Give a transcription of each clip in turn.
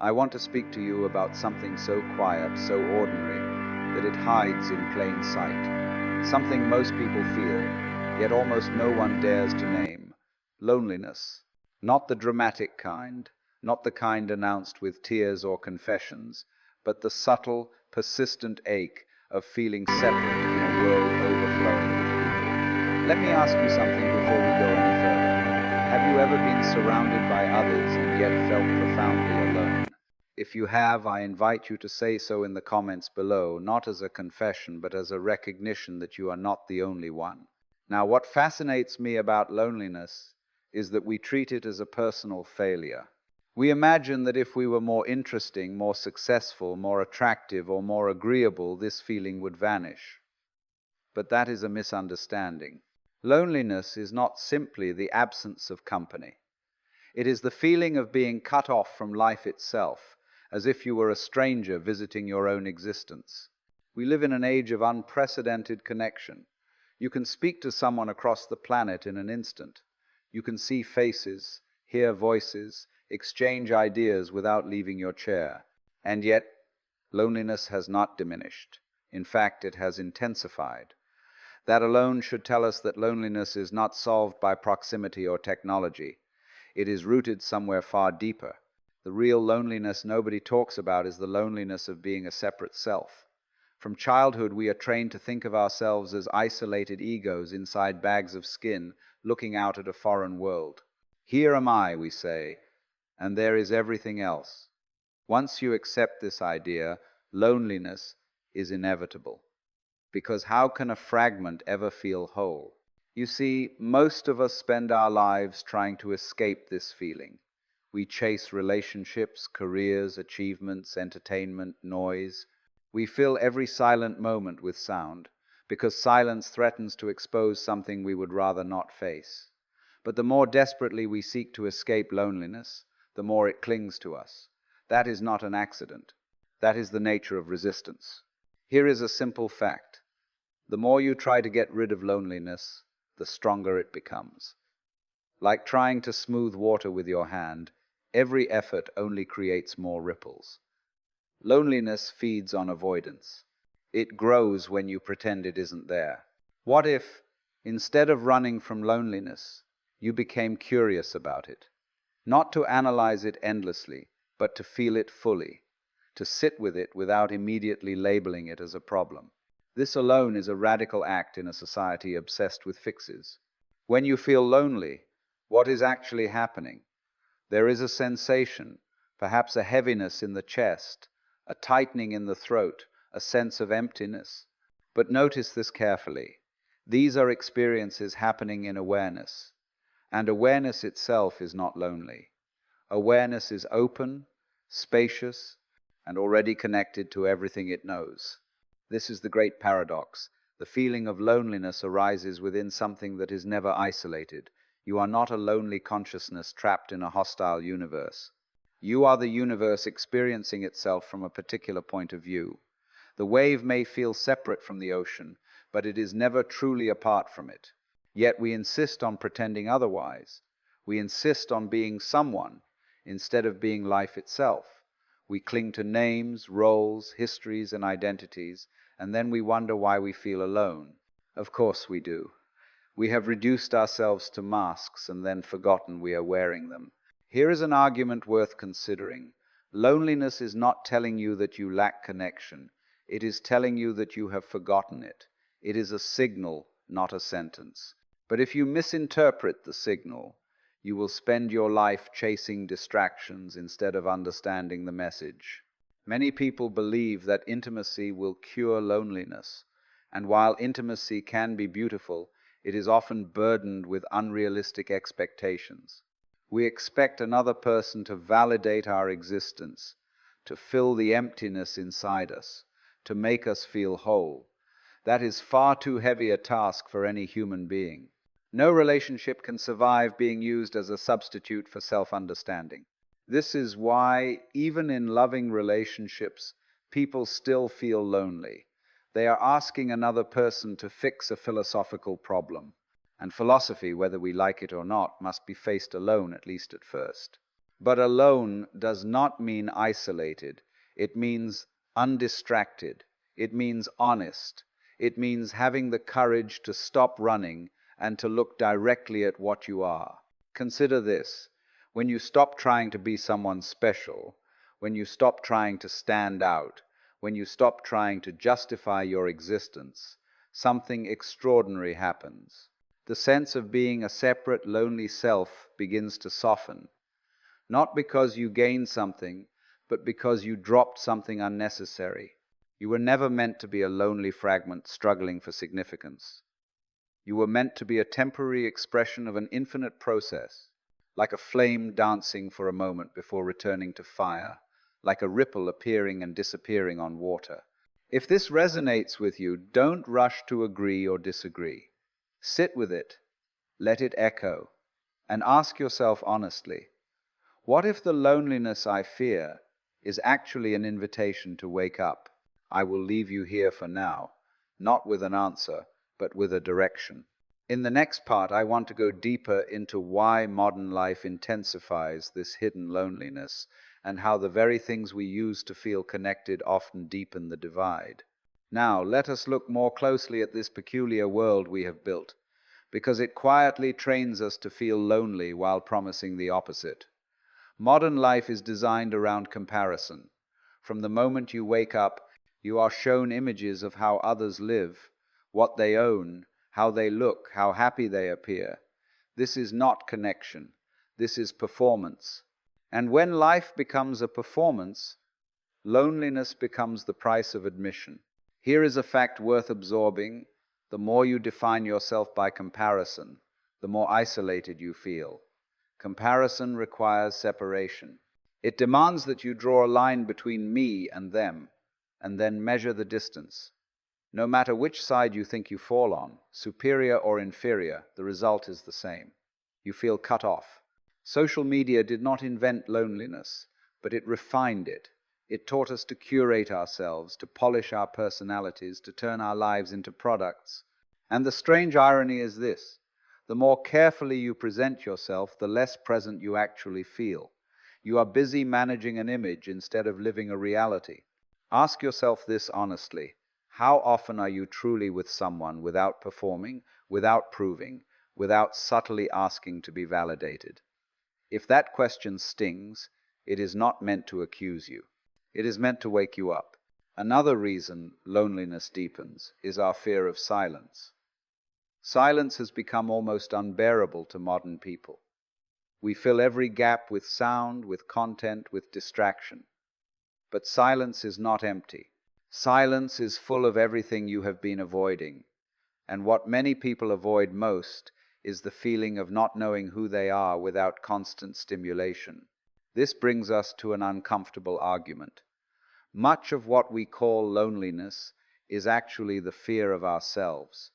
I want to speak to you about something so quiet, so ordinary, that it hides in plain sight. Something most people feel, yet almost no one dares to name. Loneliness. Not the dramatic kind, not the kind announced with tears or confessions, but the subtle, persistent ache of feeling separate in a world overflowing with people. Let me ask you something before we go any further. Have you ever been surrounded by others and yet felt profoundly alone? If you have, I invite you to say so in the comments below, not as a confession, but as a recognition that you are not the only one. Now, what fascinates me about loneliness is that we treat it as a personal failure. We imagine that if we were more interesting, more successful, more attractive, or more agreeable, this feeling would vanish. But that is a misunderstanding. Loneliness is not simply the absence of company. It is the feeling of being cut off from life itself, as if you were a stranger visiting your own existence. We live in an age of unprecedented connection. You can speak to someone across the planet in an instant. You can see faces, hear voices, exchange ideas without leaving your chair. And yet, loneliness has not diminished. In fact, it has intensified. That alone should tell us that loneliness is not solved by proximity or technology. It is rooted somewhere far deeper. The real loneliness nobody talks about is the loneliness of being a separate self. From childhood, we are trained to think of ourselves as isolated egos inside bags of skin, looking out at a foreign world. Here am I, we say, and there is everything else. Once you accept this idea, loneliness is inevitable. Because how can a fragment ever feel whole? You see, most of us spend our lives trying to escape this feeling. We chase relationships, careers, achievements, entertainment, noise. We fill every silent moment with sound, because silence threatens to expose something we would rather not face. But the more desperately we seek to escape loneliness, the more it clings to us. That is not an accident. That is the nature of resistance. Here is a simple fact. The more you try to get rid of loneliness, the stronger it becomes. Like trying to smooth water with your hand, every effort only creates more ripples. Loneliness feeds on avoidance. It grows when you pretend it isn't there. What if, instead of running from loneliness, you became curious about it? Not to analyze it endlessly, but to feel it fully, to sit with it without immediately labeling it as a problem. This alone is a radical act in a society obsessed with fixes. When you feel lonely, what is actually happening? There is a sensation, perhaps a heaviness in the chest, a tightening in the throat, a sense of emptiness. But notice this carefully. These are experiences happening in awareness, and awareness itself is not lonely. Awareness is open, spacious, and already connected to everything it knows. This is the great paradox. The feeling of loneliness arises within something that is never isolated. You are not a lonely consciousness trapped in a hostile universe. You are the universe experiencing itself from a particular point of view. The wave may feel separate from the ocean, but it is never truly apart from it. Yet we insist on pretending otherwise. We insist on being someone instead of being life itself. We cling to names, roles, histories, and identities, and then we wonder why we feel alone. Of course we do. We have reduced ourselves to masks and then forgotten we are wearing them. Here is an argument worth considering. Loneliness is not telling you that you lack connection. It is telling you that you have forgotten it. It is a signal, not a sentence. But if you misinterpret the signal, you will spend your life chasing distractions instead of understanding the message. Many people believe that intimacy will cure loneliness, and while intimacy can be beautiful, it is often burdened with unrealistic expectations. We expect another person to validate our existence, to fill the emptiness inside us, to make us feel whole. That is far too heavy a task for any human being. No relationship can survive being used as a substitute for self-understanding. This is why, even in loving relationships, people still feel lonely. They are asking another person to fix a philosophical problem. And philosophy, whether we like it or not, must be faced alone, at least at first. But alone does not mean isolated. It means undistracted. It means honest. It means having the courage to stop running and to look directly at what you are. Consider this. When you stop trying to be someone special, when you stop trying to stand out, when you stop trying to justify your existence, something extraordinary happens. The sense of being a separate, lonely self begins to soften. Not because you gained something, but because you dropped something unnecessary. You were never meant to be a lonely fragment struggling for significance. You were meant to be a temporary expression of an infinite process, like a flame dancing for a moment before returning to fire, like a ripple appearing and disappearing on water. If this resonates with you, don't rush to agree or disagree. Sit with it, let it echo, and ask yourself honestly, what if the loneliness I fear is actually an invitation to wake up? I will leave you here for now, not with an answer, but with a direction. In the next part, I want to go deeper into why modern life intensifies this hidden loneliness and how the very things we use to feel connected often deepen the divide. Now, let us look more closely at this peculiar world we have built, because it quietly trains us to feel lonely while promising the opposite. Modern life is designed around comparison. From the moment you wake up, you are shown images of how others live, what they own, how they look, how happy they appear. This is not connection. This is performance. And when life becomes a performance, loneliness becomes the price of admission. Here is a fact worth absorbing. The more you define yourself by comparison, the more isolated you feel. Comparison requires separation. It demands that you draw a line between me and them, and then measure the distance. No matter which side you think you fall on, superior or inferior, the result is the same. You feel cut off. Social media did not invent loneliness, but it refined it. It taught us to curate ourselves, to polish our personalities, to turn our lives into products. And the strange irony is this. The more carefully you present yourself, the less present you actually feel. You are busy managing an image instead of living a reality. Ask yourself this honestly. How often are you truly with someone without performing, without proving, without subtly asking to be validated? If that question stings, it is not meant to accuse you. It is meant to wake you up. Another reason loneliness deepens is our fear of silence. Silence has become almost unbearable to modern people. We fill every gap with sound, with content, with distraction. But silence is not empty. Silence is full of everything you have been avoiding. And what many people avoid most is the feeling of not knowing who they are without constant stimulation. This brings us to an uncomfortable argument. Much of what we call loneliness is actually the fear of ourselves.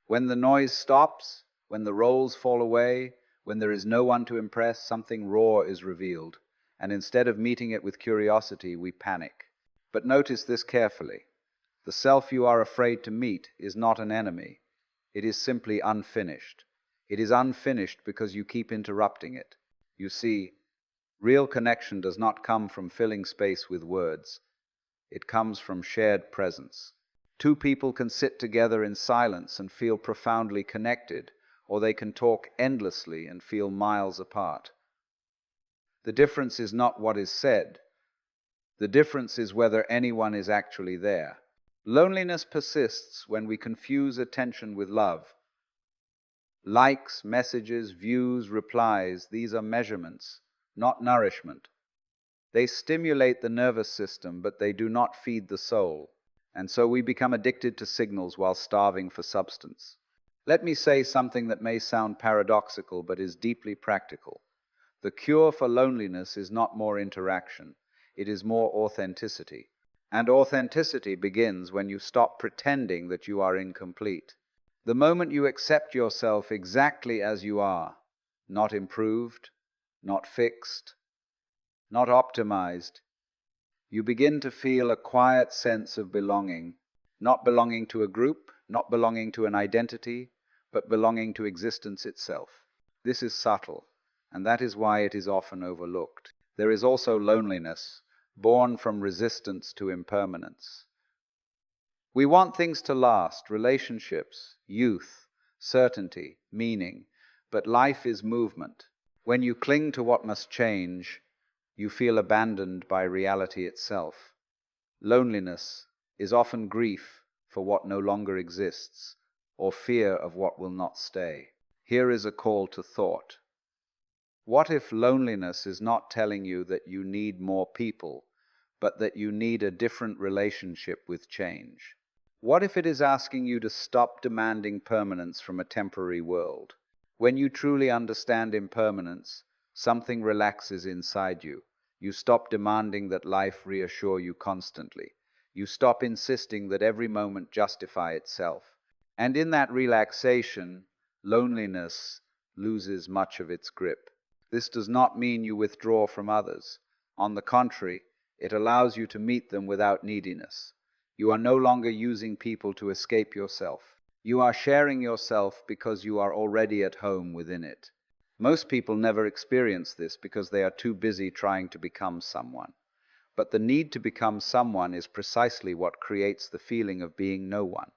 When the noise stops, when the roles fall away, when there is no one to impress, something raw is revealed, and instead of meeting it with curiosity, we panic. But notice this carefully. The self you are afraid to meet is not an enemy. It is simply unfinished. It is unfinished because you keep interrupting it. You see, real connection does not come from filling space with words. It comes from shared presence. Two people can sit together in silence and feel profoundly connected, or they can talk endlessly and feel miles apart. The difference is not what is said. The difference is whether anyone is actually there. Loneliness persists when we confuse attention with love. Likes, messages, views, replies, these are measurements, not nourishment. They stimulate the nervous system, but they do not feed the soul. And so we become addicted to signals while starving for substance. Let me say something that may sound paradoxical, but is deeply practical. The cure for loneliness is not more interaction. It is more authenticity. And authenticity begins when you stop pretending that you are incomplete. The moment you accept yourself exactly as you are, not improved, not fixed, not optimized, you begin to feel a quiet sense of belonging, not belonging to a group, not belonging to an identity, but belonging to existence itself. This is subtle, and that is why it is often overlooked. there is also loneliness, born from resistance to impermanence. We want things to last, relationships, youth, certainty, meaning, but life is movement. When you cling to what must change, you feel abandoned by reality itself. Loneliness is often grief for what no longer exists, or fear of what will not stay. Here is a call to thought. What if loneliness is not telling you that you need more people, but that you need a different relationship with change? What if it is asking you to stop demanding permanence from a temporary world? When you truly understand impermanence, something relaxes inside you. You stop demanding that life reassure you constantly. You stop insisting that every moment justify itself. And in that relaxation, loneliness loses much of its grip. This does not mean you withdraw from others. On the contrary, it allows you to meet them without neediness. You are no longer using people to escape yourself. You are sharing yourself because you are already at home within it. Most people never experience this because they are too busy trying to become someone. But the need to become someone is precisely what creates the feeling of being no one.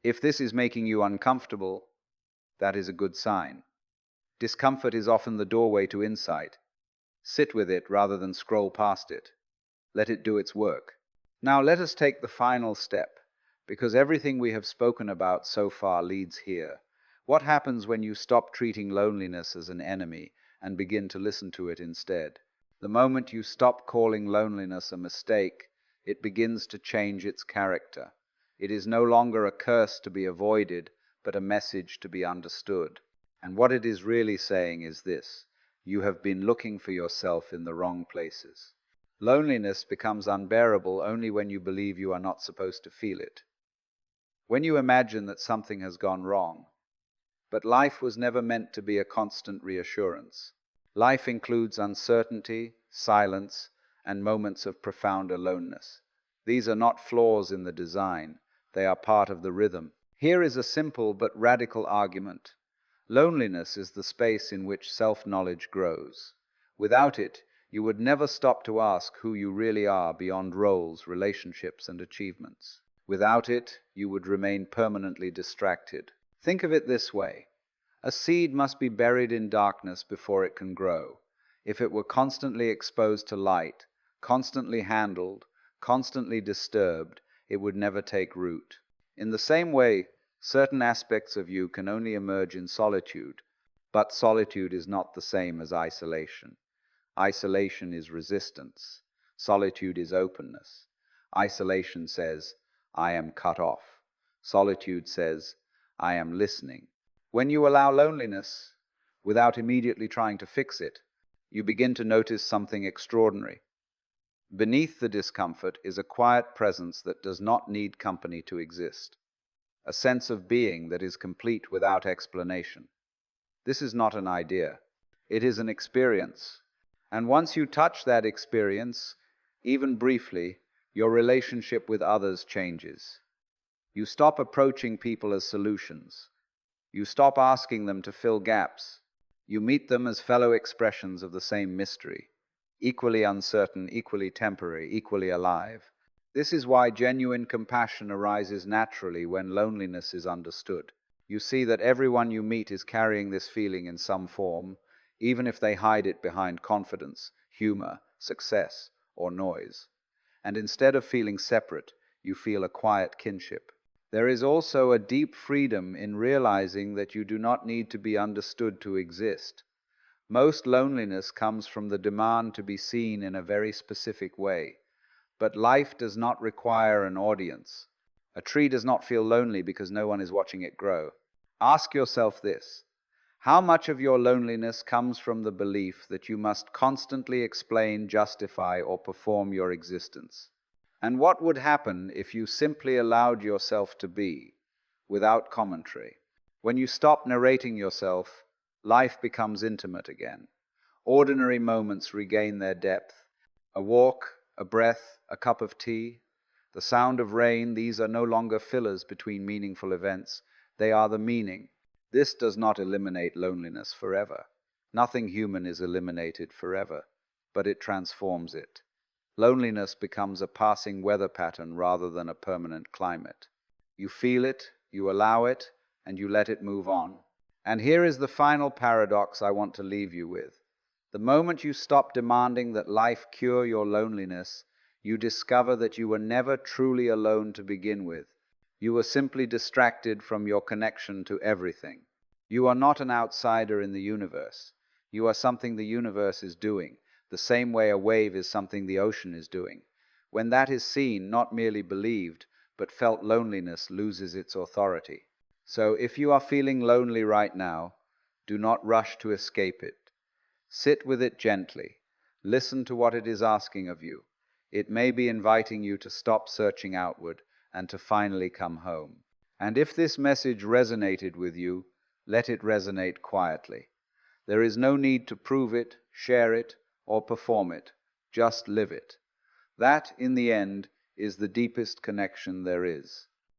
If this is making you uncomfortable, that is a good sign. Discomfort is often the doorway to insight. Sit with it rather than scroll past it. Let it do its work. Now let us take the final step, because everything we have spoken about so far leads here. What happens when you stop treating loneliness as an enemy and begin to listen to it instead? The moment you stop calling loneliness a mistake, it begins to change its character. It is no longer a curse to be avoided, but a message to be understood. And what it is really saying is this: you have been looking for yourself in the wrong places. Loneliness becomes unbearable only when you believe you are not supposed to feel it. When you imagine that something has gone wrong. But life was never meant to be a constant reassurance. Life includes uncertainty, silence, and moments of profound aloneness. These are not flaws in the design, they are part of the rhythm. Here is a simple but radical argument. Loneliness is the space in which self-knowledge grows. Without it, you would never stop to ask who you really are beyond roles, relationships, and achievements. Without it, you would remain permanently distracted. Think of it this way. A seed must be buried in darkness before it can grow. If it were constantly exposed to light, constantly handled, constantly disturbed, it would never take root. In the same way, certain aspects of you can only emerge in solitude, but solitude is not the same as isolation. Isolation is resistance. Solitude is openness. Isolation says, I am cut off. Solitude says, I am listening. When you allow loneliness, without immediately trying to fix it, you begin to notice something extraordinary. Beneath the discomfort is a quiet presence that does not need company to exist. A sense of being that is complete without explanation. This is not an idea. It is an experience. And once you touch that experience, even briefly, your relationship with others changes. You stop approaching people as solutions. You stop asking them to fill gaps. You meet them as fellow expressions of the same mystery, equally uncertain, equally temporary, equally alive. This is why genuine compassion arises naturally when loneliness is understood. You see that everyone you meet is carrying this feeling in some form, even if they hide it behind confidence, humor, success, or noise. And instead of feeling separate, you feel a quiet kinship. There is also a deep freedom in realizing that you do not need to be understood to exist. Most loneliness comes from the demand to be seen in a very specific way. But life does not require an audience. A tree does not feel lonely because no one is watching it grow. Ask yourself this: how much of your loneliness comes from the belief that you must constantly explain, justify, or perform your existence? And what would happen if you simply allowed yourself to be, without commentary? When you stop narrating yourself, life becomes intimate again. Ordinary moments regain their depth. A walk, a breath, a cup of tea, the sound of rain, these are no longer fillers between meaningful events. They are the meaning. This does not eliminate loneliness forever. Nothing human is eliminated forever. but it transforms it. Loneliness becomes a passing weather pattern rather than a permanent climate. You feel it, you allow it, and you let it move on. And here is the final paradox I want to leave you with. The moment you stop demanding that life cure your loneliness, you discover that you were never truly alone to begin with. You were simply distracted from your connection to everything. You are not an outsider in the universe. You are something the universe is doing, the same way a wave is something the ocean is doing. When that is seen, not merely believed, but felt, loneliness loses its authority. So if you are feeling lonely right now, do not rush to escape it. Sit with it gently. Listen to what it is asking of you. It may be inviting you to stop searching outward and to finally come home. And if this message resonated with you, let it resonate quietly. There is no need to prove it, share it, or perform it. Just live it. That, in the end, is the deepest connection there is.